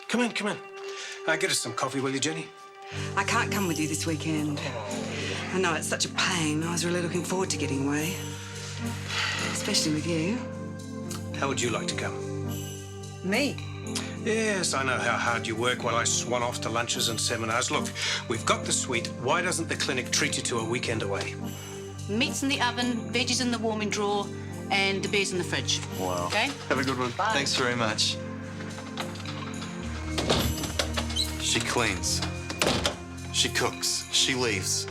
Come in, come in. Get us some coffee, will you, Jenny? I can't come with you this weekend. I know it's such a pain. I was really looking forward to getting away. Especially with you. How would you like to come? Me? Yes, I know how hard you work while I swan off to lunches and seminars. Look, we've got the suite. Why doesn't the clinic treat you to a weekend away? Meat's in the oven, veggies in the warming drawer, and the beer's in the fridge. Wow. Okay? Have a good one. Bye. Thanks very much. She cleans. She cooks. She leaves.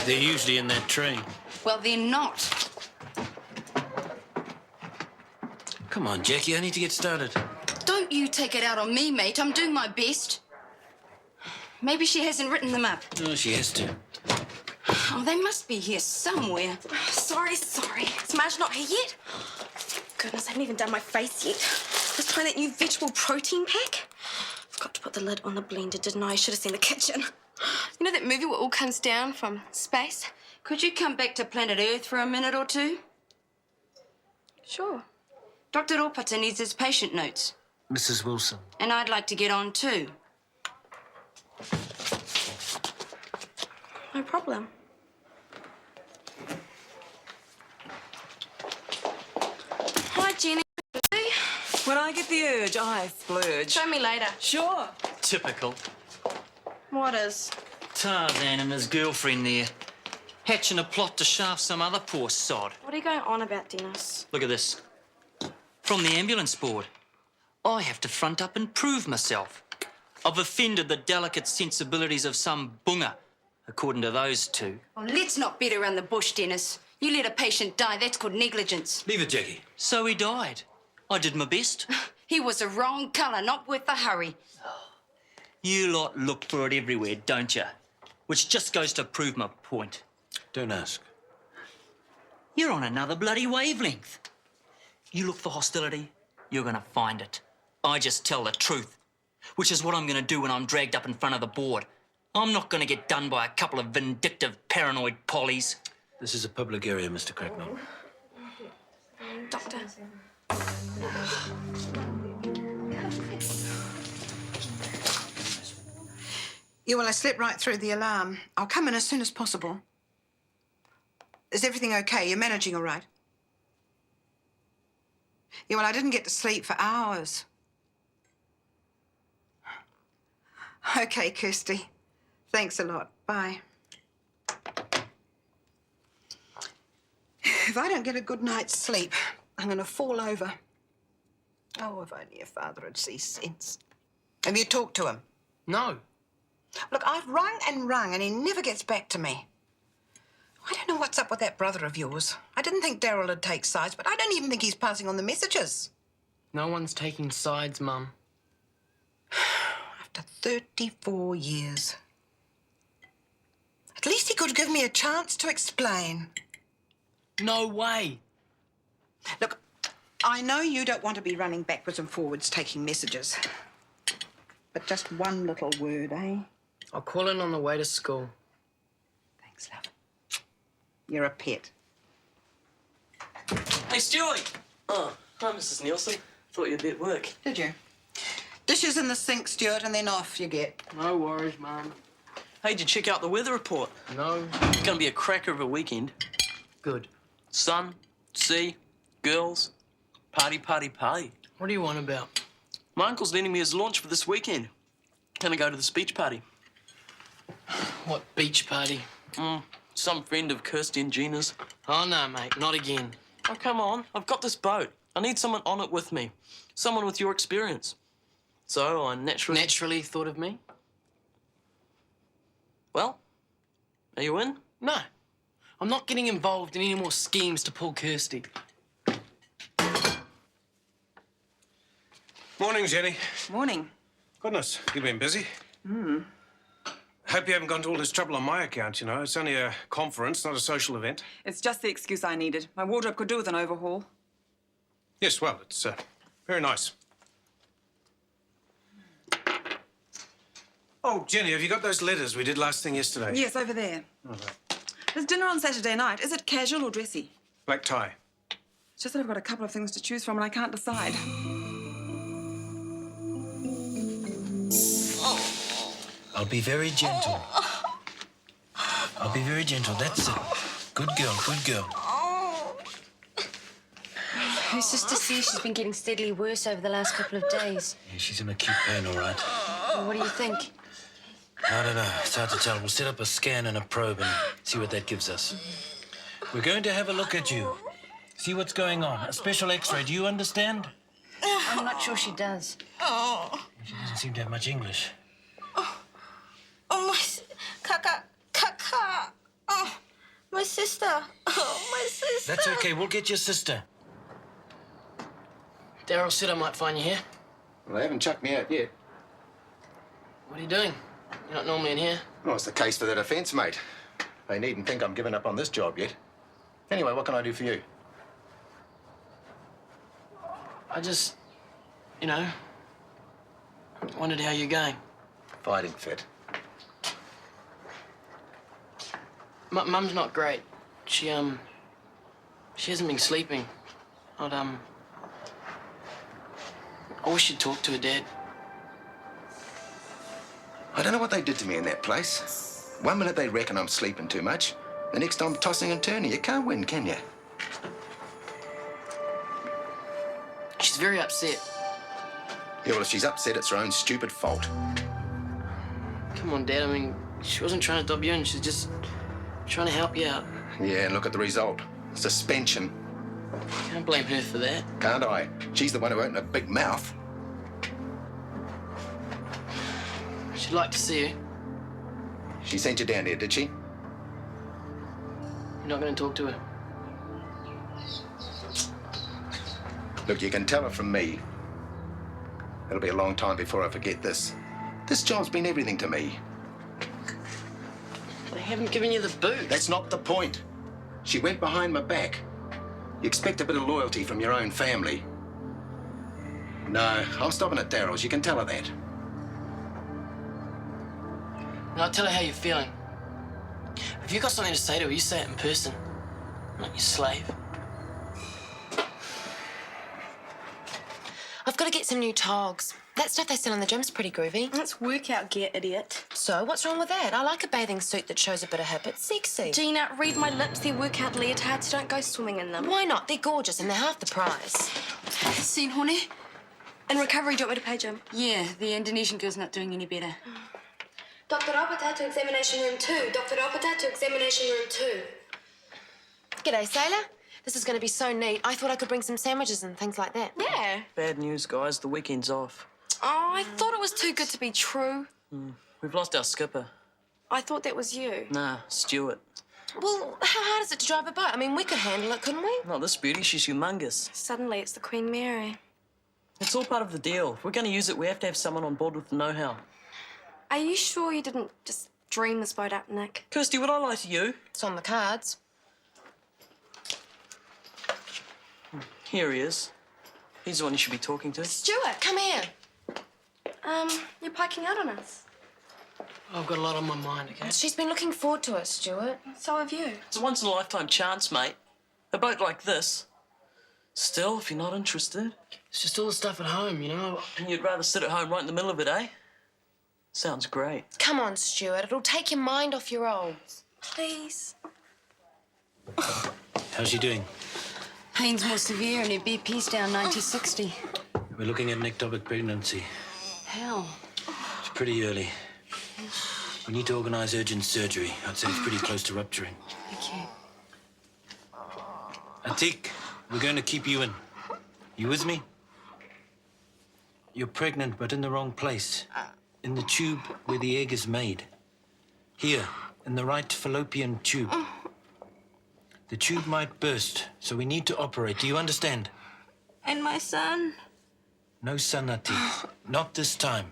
They're usually in that train. Well, they're not. Come on, Jackie, I need to get started. Don't you take it out on me, mate. I'm doing my best. Maybe she hasn't written them up. No, she has to. Oh, they must be here somewhere. Sorry. Is Marj not here yet? Goodness, I haven't even done my face yet. Let's try that new vegetable protein pack. Forgot to put the lid on the blender, didn't I? I should have seen the kitchen. You know that movie where it all comes down from space? Could you come back to planet Earth for a minute or two? Sure. Dr. Ropata needs his patient notes. Mrs. Wilson. And I'd like to get on too. No problem. Hi, Jenny. When I get the urge, I splurge. Show me later. Sure. Typical. What is? Tarzan and his girlfriend there, hatching a plot to shaft some other poor sod. What are you going on about, Dennis? Look at this. From the ambulance board. I have to front up and prove myself. I've offended the delicate sensibilities of some bunga, according to those two. Well, let's not beat around the bush, Dennis. You let a patient die, that's called negligence. Leave it, Jackie. So he died. I did my best. He was the wrong colour, not worth the hurry. You lot look for it everywhere, don't you? Which just goes to prove my point. Don't ask. You're on another bloody wavelength. You look for hostility, you're gonna find it. I just tell the truth, which is what I'm gonna do when I'm dragged up in front of the board. I'm not gonna get done by a couple of vindictive, paranoid pollies. This is a public area, Mr. Cracknell. Doctor. Yeah, well, I slipped right through the alarm. I'll come in as soon as possible. Is everything okay? You're managing all right? Yeah, well, I didn't get to sleep for hours. Okay, Kirsty. Thanks a lot. Bye. If I don't get a good night's sleep, I'm going to fall over. Oh, if only your father had see sense. Have you talked to him? No. Look, I've rung and he never gets back to me. I don't know what's up with that brother of yours. I didn't think Daryl would take sides, but I don't even think he's passing on the messages. No one's taking sides, Mum. After 34 years. At least he could give me a chance to explain. No way. Look, I know you don't want to be running backwards and forwards taking messages. But just one little word, eh? I'll call in on the way to school. Thanks, love. You're a pet. Hey, Stewie! Oh, hi, Mrs. Nielsen. Thought you'd be at work. Did you? Dishes in the sink, Stuart, and then off you get. No worries, Mum. Hey, did you check out the weather report? No. It's gonna be a cracker of a weekend. Good. Sun, sea, girls, party, party, party. What do you want about? My uncle's letting me his launch for this weekend. Gonna go to the speech party. What beach party? Some friend of Kirsty and Gina's. Oh, no, mate. Not again. Oh, come on. I've got this boat. I need someone on it with me. Someone with your experience. So I naturally... Naturally thought of me? Well, are you in? No. I'm not getting involved in any more schemes to pull Kirsty. Morning, Jenny. Morning. Goodness, you've been busy. Hope you haven't gone to all this trouble on my account, you know. It's only a conference, not a social event. It's just the excuse I needed. My wardrobe could do with an overhaul. Yes, well, it's very nice. Oh, Jenny, have you got those letters we did last thing yesterday? Yes, over there. There's dinner on Saturday night. Is it casual or dressy? Black tie. It's just that I've got a couple of things to choose from and I can't decide. I'll be very gentle. I'll be very gentle. That's it. Good girl, good girl. Her sister says she's been getting steadily worse over the last couple of days. Yeah, she's in acute pain, all right. Well, what do you think? I don't know. It's hard to tell. We'll set up a scan and a probe and see what that gives us. We're going to have a look at you. See what's going on. A special x-ray. Do you understand? I'm not sure she does. She doesn't seem to have much English. Oh, Kaka. Oh, my sister. Oh, my sister. That's okay. We'll get your sister. Daryl said I might find you here. Well, they haven't chucked me out yet. What are you doing? You're not normally in here. Well, it's the case for the defence, mate. They needn't think I'm giving up on this job yet. Anyway, what can I do for you? I just, you know, wondered how you're going. Fighting fit. Mum's not great. She hasn't been sleeping. I wish you'd talk to her, Dad. I don't know what they did to me in that place. One minute they reckon I'm sleeping too much. The next I'm tossing and turning. You can't win, can you? She's very upset. Yeah, well, if she's upset, it's her own stupid fault. Come on, Dad. I mean, she wasn't trying to dob you in. She's just trying to help you out. Yeah, and look at the result. Suspension. Can't blame her for that. Can't I? She's the one who opened a big mouth. She'd like to see you. She sent you down here, did she? You're not going to talk to her. Look, you can tell her from me. It'll be a long time before I forget this. This job's been everything to me. They haven't given you the boot. That's not the point. She went behind my back. You expect a bit of loyalty from your own family. No, I'm stopping at Daryl's. You can tell her that. And I'll tell her how you're feeling. If you've got something to say to her, you say it in person. Not your slave. I've got to get some new togs. That stuff they sell in the gym's pretty groovy. That's workout gear, idiot. So, what's wrong with that? I like a bathing suit that shows a bit of hip. It's sexy. Gina, read my lips. They're workout leotards. Don't go swimming in them. Why not? They're gorgeous and they're half the price. Seen Hone? In recovery, do you want me to page him? Yeah, the Indonesian girl's not doing any better. Dr. Opata to examination room 2. Dr. Opata to examination room 2. G'day, sailor. This is going to be so neat. I thought I could bring some sandwiches and things like that. Yeah. Bad news, guys. The weekend's off. Oh, I thought it was too good to be true. We've lost our skipper. I thought that was you. Nah, Stuart. Well, how hard is it to drive a boat? I mean, we could handle it, couldn't we? Not this beauty. She's humongous. Suddenly, it's the Queen Mary. It's all part of the deal. If we're going to use it, we have to have someone on board with the know-how. Are you sure you didn't just dream this boat up, Nick? Kirsty, would I lie to you? It's on the cards. Here he is. He's the one you should be talking to. Stuart, Come here. you're piking out on us. I've got a lot on my mind, okay? She's been looking forward to it, Stuart. So have you. It's a once-in-a-lifetime chance, mate. A boat like this. Still, if you're not interested, It's just all the stuff at home, you know? and you'd rather sit at home right in the middle of it, eh? Sounds great. Come on, Stuart. It'll take your mind off your rolls. Please. How's she doing? Pain's more severe and her BP's down 90-60. We're looking at an ectopic pregnancy. Hell. It's pretty early. We need to organise urgent surgery. I'd say it's pretty close to rupturing. Okay. Atik, we're going to keep you in. You with me? You're pregnant, but in the wrong place. In the tube where the egg is made. Here, in the right fallopian tube. The tube might burst, so we need to operate. Do you understand? And my son? No son, Atik. Not this time.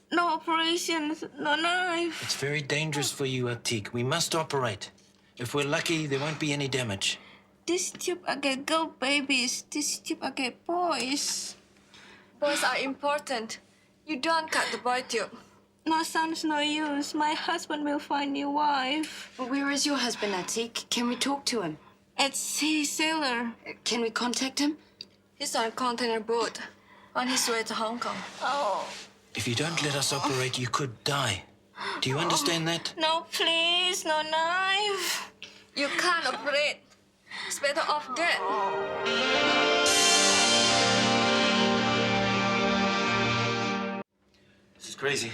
No operations, no knife. It's very dangerous for you, Atik. We must operate. If we're lucky, there won't be any damage. This tube I get girl babies. This tube I get boys. Boys are important. You don't cut the boy tube. No sons, no use. My husband will find new wife. Well, where is your husband, Atik? Can we talk to him? At sea sailor. Can we contact him? He's on a container boat on his way to Hong Kong. Oh. If you don't let us operate, you could die. Do you understand that? No, please, no knife. You can't operate. It's better off dead. This is crazy.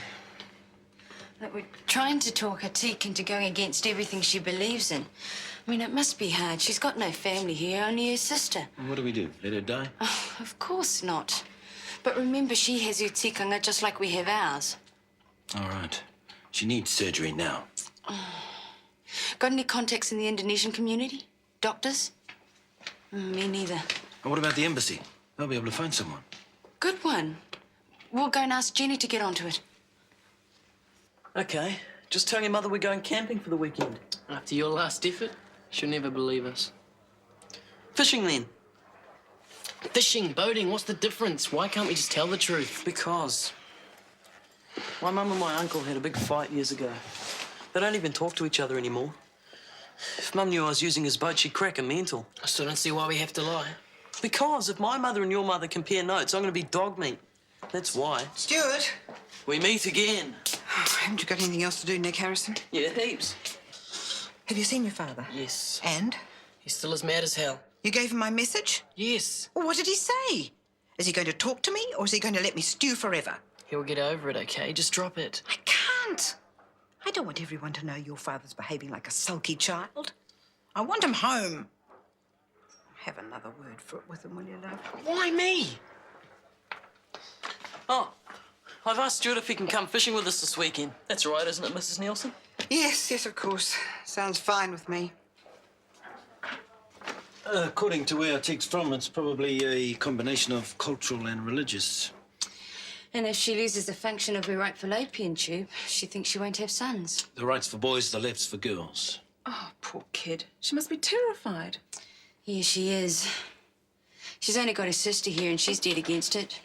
Look, we're trying to talk Atik into going against everything she believes in. I mean, it must be hard. She's got no family here, only her sister. What do we do? Let her die? Oh, of course not. But remember, she has her tikanga just like we have ours. All right. She needs surgery now. Got any contacts in the Indonesian community? Doctors? Me neither. And what about the embassy? They'll be able to find someone. Good one. We'll go and ask Jenny to get onto it. Okay, just tell your mother we're going camping for the weekend. After your last effort, she'll never believe us. Fishing then. Fishing, boating, what's the difference? Why can't we just tell the truth? Because my mum and my uncle had a big fight years ago. They don't even talk to each other anymore. If Mum knew I was using his boat, she'd crack a mental. I still don't see why we have to lie. Because if my mother and your mother compare notes, I'm going to be dog meat. That's why. Stuart. We meet again. Haven't you got anything else to do, Nick Harrison? Yeah, heaps. Have you seen your father? Yes. And? He's still as mad as hell. You gave him my message? Yes. Well, what did he say? Is he going to talk to me, or is he going to let me stew forever? He'll get over it, okay? Just drop it. I can't. I don't want everyone to know your father's behaving like a sulky child. I want him home. Have another word for it with him, will you, love? Why me? Oh, I've asked Stuart if he can come fishing with us this weekend. That's right, isn't it, Mrs. Nielsen? Yes, of course. Sounds fine with me. According to where Atik's from, it's probably a combination of cultural and religious. And if she loses the function of her right fallopian tube, she thinks she won't have sons. The right's for boys, the left's for girls. Oh, poor kid. She must be terrified. Yeah, she is. She's only got her sister here and she's dead against it.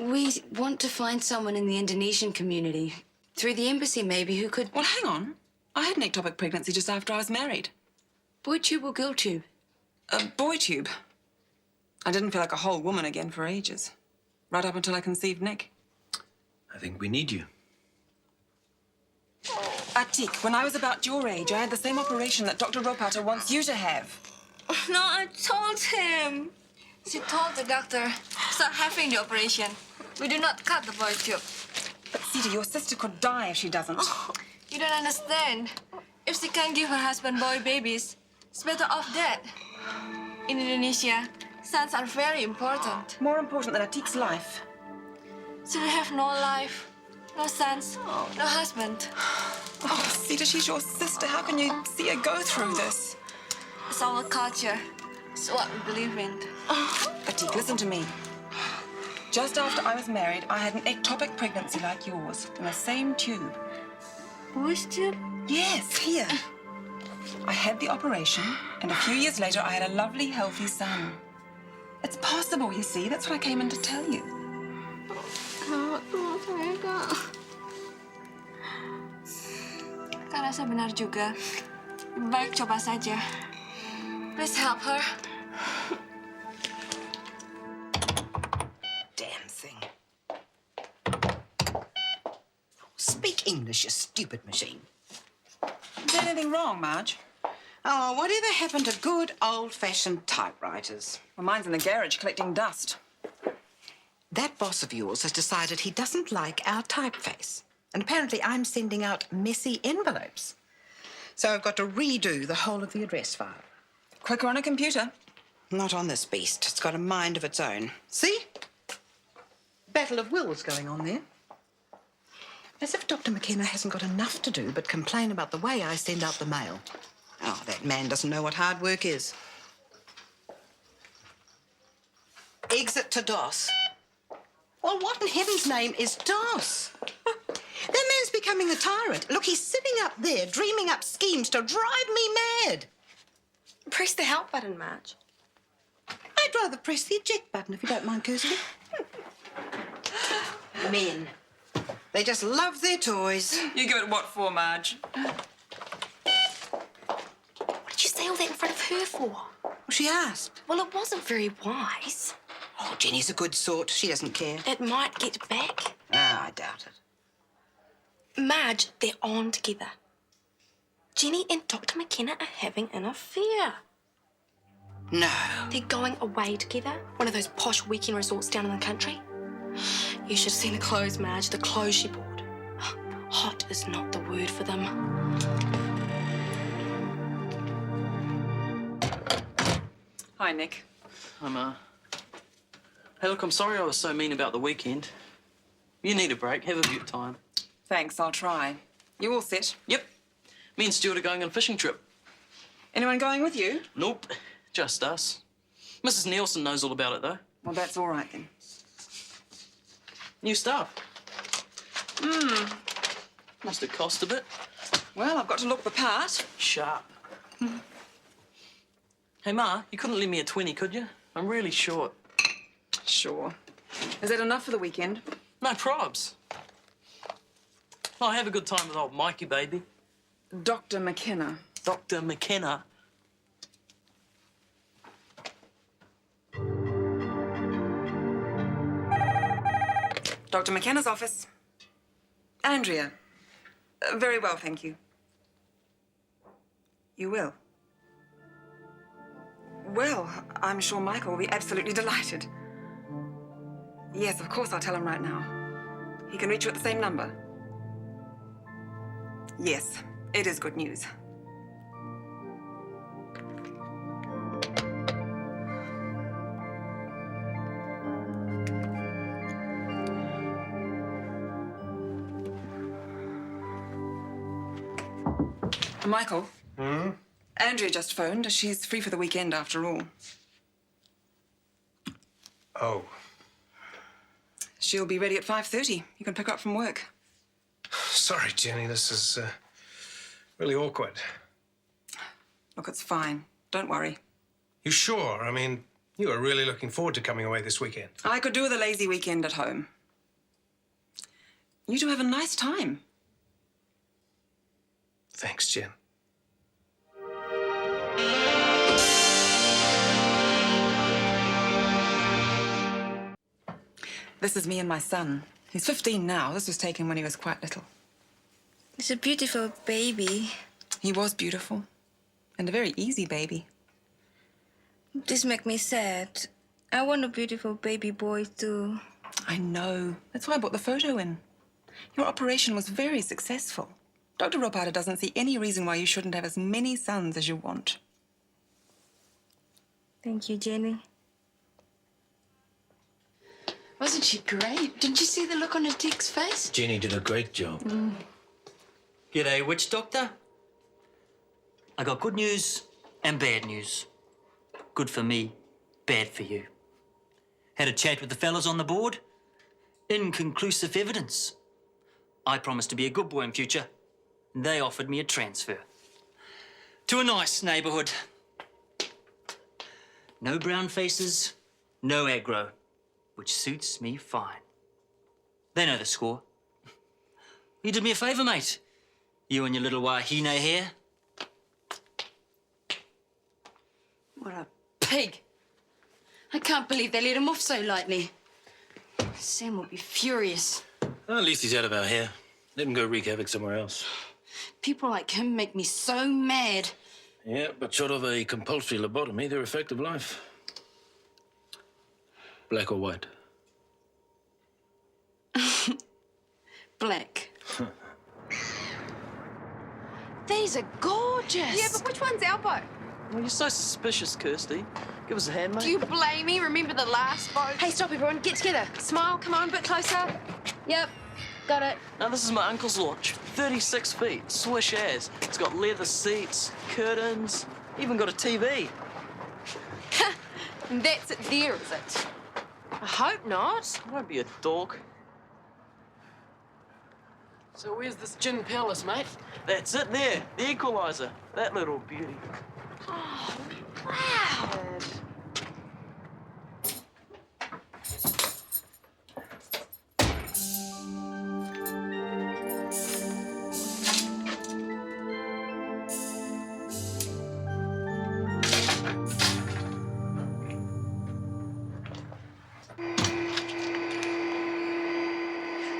We want to find someone in the Indonesian community, through the embassy maybe, who could... Well, hang on. I had an ectopic pregnancy just after I was married. Boy tube or girl tube? A boy tube. I didn't feel like a whole woman again for ages. Right up until I conceived Nick. I think we need you. Atik, when I was about your age, I had the same operation that Dr. Ropata wants you to have. No, I told him. She told the doctor, stop having the operation. We do not cut the boy tube. But Sita, your sister could die if she doesn't. You don't understand. If she can't give her husband boy babies, it's better off dead. In Indonesia, sons are very important. More important than Atik's life. She will have no life, no sons, no husband. Oh, Sita, she's your sister. How can you see her go through this? It's our culture. It's what we believe in. Atik, listen to me. Just after I was married, I had an ectopic pregnancy like yours, in the same tube. Boys tube? Yes, here. I had the operation, and a few years later, I had a lovely, healthy son. It's possible, you see. That's what I came in to tell you. Kak rasa benar juga. Baik, coba saja. Please help her. Damn thing. Speak English, you stupid machine. Is there anything wrong, Marj? Oh, whatever happened to good old-fashioned typewriters? Well, mine's in the garage collecting dust. That boss of yours has decided he doesn't like our typeface. And apparently I'm sending out messy envelopes. So I've got to redo the whole of the address file. Quicker on a computer. Not on this beast. It's got a mind of its own. See? Battle of wills going on there. As if Dr. McKenna hasn't got enough to do but complain about the way I send out the mail. Oh, that man doesn't know what hard work is. exit to DOS. Well, what in heaven's name is DOS? That man's becoming a tyrant. Look, he's sitting up there dreaming up schemes to drive me mad. Press the help button, Marj. I'd rather press the eject button, if you don't mind, Kirsty. Men. They just love their toys. You give it what for, Marj? What did you say all that in front of her for? Well, she asked. Well, it wasn't very wise. Oh, Jenny's a good sort. She doesn't care. It might get back. Ah, I doubt it. Marj, they're on together. Jenny and Dr. McKenna are having an affair. No. They're going away together. One of those posh weekend resorts down in the country. You should have seen the clothes, Marj. The clothes she bought. Hot is not the word for them. Hi, Nick. Hi, Ma. Hey, look, I'm sorry I was so mean about the weekend. You need a break. Have a good time. Thanks, I'll try. You all set? Yep. Me and Stuart are going on a fishing trip. Anyone going with you? Nope. Just us. Mrs. Nielsen knows all about it, though. Well, that's all right, then. New stuff. Must have cost a bit. Well, I've got to look the part. Sharp. Hey, Ma, you couldn't lend me a 20, could you? I'm really short. Sure. Is that enough for the weekend? No probs. Oh, have a good time with old Mikey, baby. Dr. McKenna. Dr. McKenna. Dr. McKenna's office. Andrea. Very well, thank you. You will? Well, I'm sure Michael will be absolutely delighted. Yes, of course, I'll tell him right now. He can reach you at the same number. Yes, it is good news. Michael? Andrea just phoned. She's free for the weekend after all. Oh. She'll be ready at 5:30. You can pick her up from work. Sorry, Jenny, this is really awkward. Look, it's fine. Don't worry. You sure? I mean, you were really looking forward to coming away this weekend. I could do with a lazy weekend at home. You two have a nice time. Thanks, Jen. This is me and my son. He's 15 now. This was taken when he was quite little. It's a beautiful baby. He was beautiful. And a very easy baby. This makes me sad. I want a beautiful baby boy, too. I know. That's why I brought the photo in. Your operation was very successful. Dr. Ropata doesn't see any reason why you shouldn't have as many sons as you want. Thank you, Jenny. Wasn't she great? Didn't you see the look on her Dick's face? Jenny did a great job. G'day, witch doctor. I got good news and bad news. Good for me, bad for you. Had a chat with the fellas on the board. Inconclusive evidence. I promised to be a good boy in future. And they offered me a transfer. To a nice neighbourhood. No brown faces, no aggro, which suits me fine. They know the score. You did me a favour, mate. You and your little wahine hair. What a pig. I can't believe they let him off so lightly. Sam will be furious. Well, at least he's out of our hair. Let him go wreak havoc somewhere else. People like him make me so mad. Yeah, but short of a compulsory lobotomy, they're a fact of life. Black or white? Black. These are gorgeous. Yeah, but which one's our boat? Well, you're so suspicious, Kirsty. Give us a hand, mate. Do you blame me? Remember the last boat? Hey, stop everyone. Get together. Smile. Come on, a bit closer. Yep. Got it. Now, this is my uncle's launch. 36 feet. Swish as. It's got leather seats, curtains, even got a TV. And that's it there, is it? I hope not. Don't be a dork. So where's this gin palace, mate? That's it there, the equalizer. That little beauty. Oh, wow.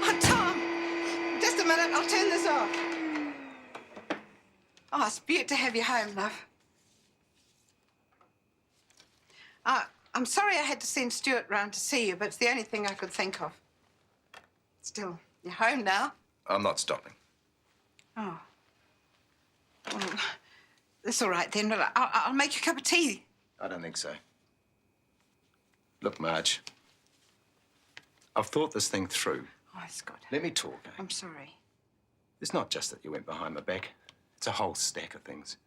Oh, Tom! Just a minute, I'll turn this off. Oh, it's beaut to have you home, love. I'm sorry I had to send Stuart round to see you, but it's the only thing I could think of. Still, you're home now. I'm not stopping. Oh. Well, that's all right then. Well, I'll make you a cup of tea. I don't think so. Look, Marj, I've thought this thing through. Oh, it's good. Let me talk. I'm sorry. It's not just that you went behind my back. It's a whole stack of things.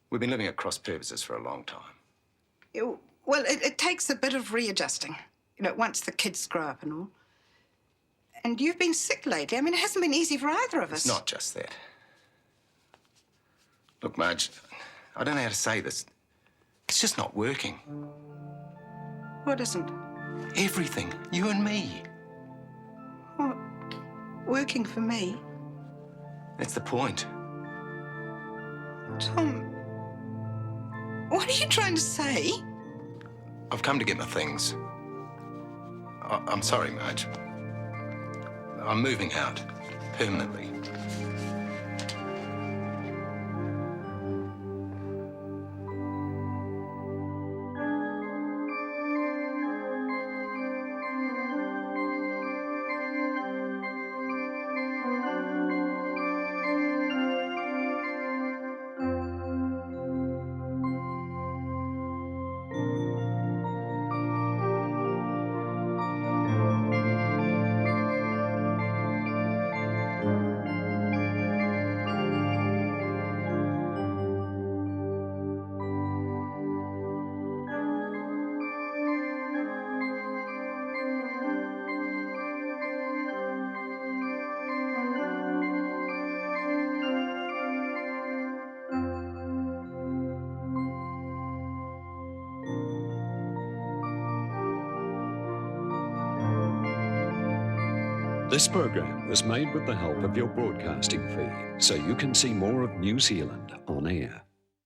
We've been living at cross purposes for a long time. Well, it takes a bit of readjusting, you know, once the kids grow up and all. And you've been sick lately. I mean, it hasn't been easy for either of us. It's not just that. Look, Marj, I don't know how to say this. It's just not working. What isn't? Everything. You and me. What? Working for me? That's the point. Tom, what are you trying to say? I've come to get my things. I'm sorry, Marj. I'm moving out. Permanently. This program was made with the help of your broadcasting fee, so you can see more of New Zealand on air.